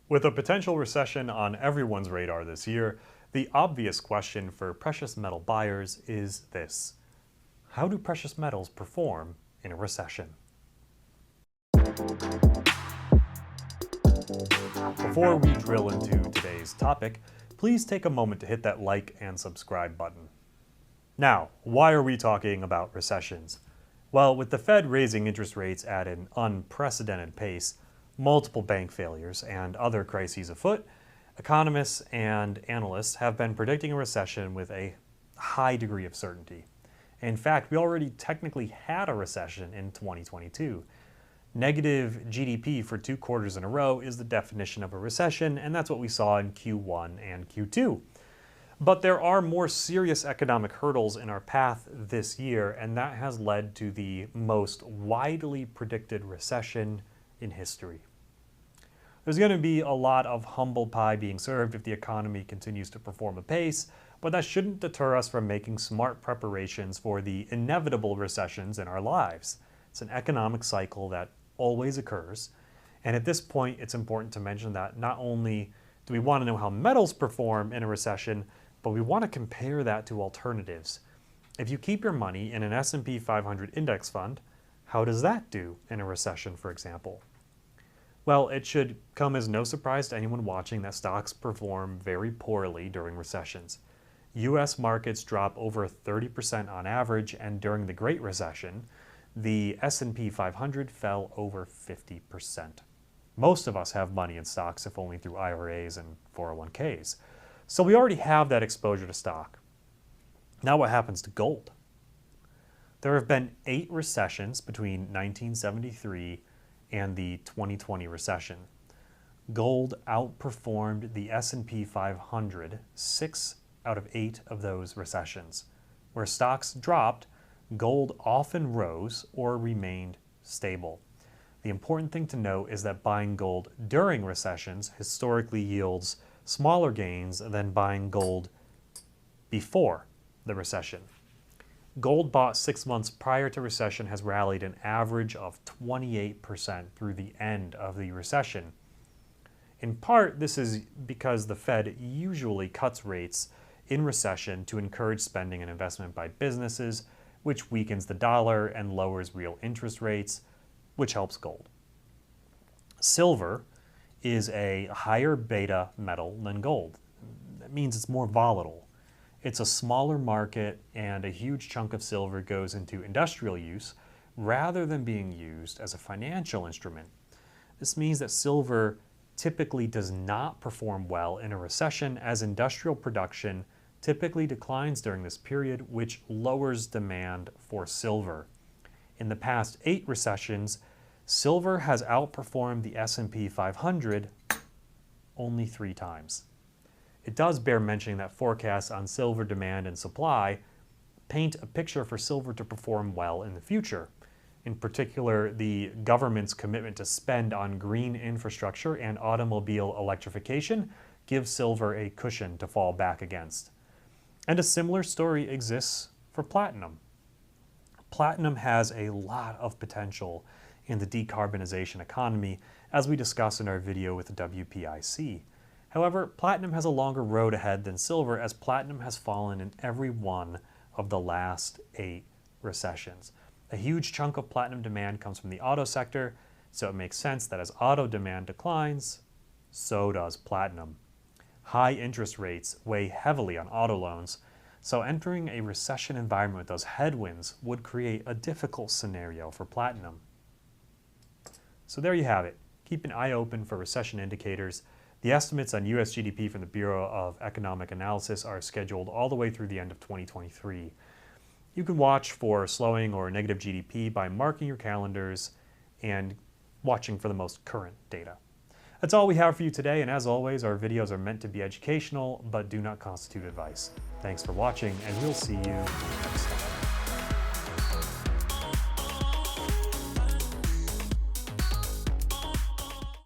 With a potential recession on everyone's radar this year, the obvious question for precious metal buyers is this: how do precious metals perform in a recession? Before we drill into today's topic, please take a moment to hit that like and subscribe button. Now, why are we talking about recessions? Well, with the Fed raising interest rates at an unprecedented pace, multiple bank failures, and other crises afoot, economists and analysts have been predicting a recession with a high degree of certainty. In fact, we already technically had a recession in 2022. Negative GDP for 2 quarters in a row is the definition of a recession, and that's what we saw in Q1 and Q2. But there are more serious economic hurdles in our path this year, and that has led to the most widely predicted recession in history. There's going to be a lot of humble pie being served if the economy continues to perform apace, but that shouldn't deter us from making smart preparations for the inevitable recessions in our lives. It's an economic cycle that always occurs, and at this point it's important to mention that not only do we want to know how metals perform in a recession, but we want to compare that to alternatives. If you keep your money in an S&P 500 index fund, how does that do in a recession, for example? Well, it should come as no surprise to anyone watching that stocks perform very poorly during recessions. US markets drop over 30% on average, and during the Great Recession, the S&P 500 fell over 50%. Most of us have money in stocks, if only through IRAs and 401ks. So we already have that exposure to stock. Now what happens to gold? There have been 8 recessions between 1973 and the 2020 recession. Gold outperformed the S&P 500 6 out of 8 of those recessions. Where stocks dropped, gold often rose or remained stable. The important thing to note is that buying gold during recessions historically yields smaller gains than buying gold before the recession. Gold bought 6 months prior to recession has rallied an average of 28% through the end of the recession. In part, this is because the Fed usually cuts rates in recession to encourage spending and investment by businesses, which weakens the dollar and lowers real interest rates, which helps gold. Silver is a higher beta metal than gold. That means it's more volatile. It's a smaller market, and a huge chunk of silver goes into industrial use rather than being used as a financial instrument. This means that silver typically does not perform well in a recession, as industrial production typically declines during this period, which lowers demand for silver. In the past 8 recessions, silver has outperformed the S&P 500 only 3 times. It does bear mentioning that forecasts on silver demand and supply paint a picture for silver to perform well in the future. In particular, the government's commitment to spend on green infrastructure and automobile electrification gives silver a cushion to fall back against. And a similar story exists for platinum. Platinum has a lot of potential in the decarbonization economy, as we discussed in our video with WPIC. However, platinum has a longer road ahead than silver, as platinum has fallen in every one of the last 8 recessions. A huge chunk of platinum demand comes from the auto sector, so it makes sense that as auto demand declines, so does platinum. High interest rates weigh heavily on auto loans, so entering a recession environment with those headwinds would create a difficult scenario for platinum. So there you have it. Keep an eye open for recession indicators. The estimates on US GDP from the Bureau of Economic Analysis are scheduled all the way through the end of 2023. You can watch for slowing or negative GDP by marking your calendars and watching for the most current data. That's all we have for you today, and as always, our videos are meant to be educational but do not constitute advice. Thanks for watching, and we'll see you next time.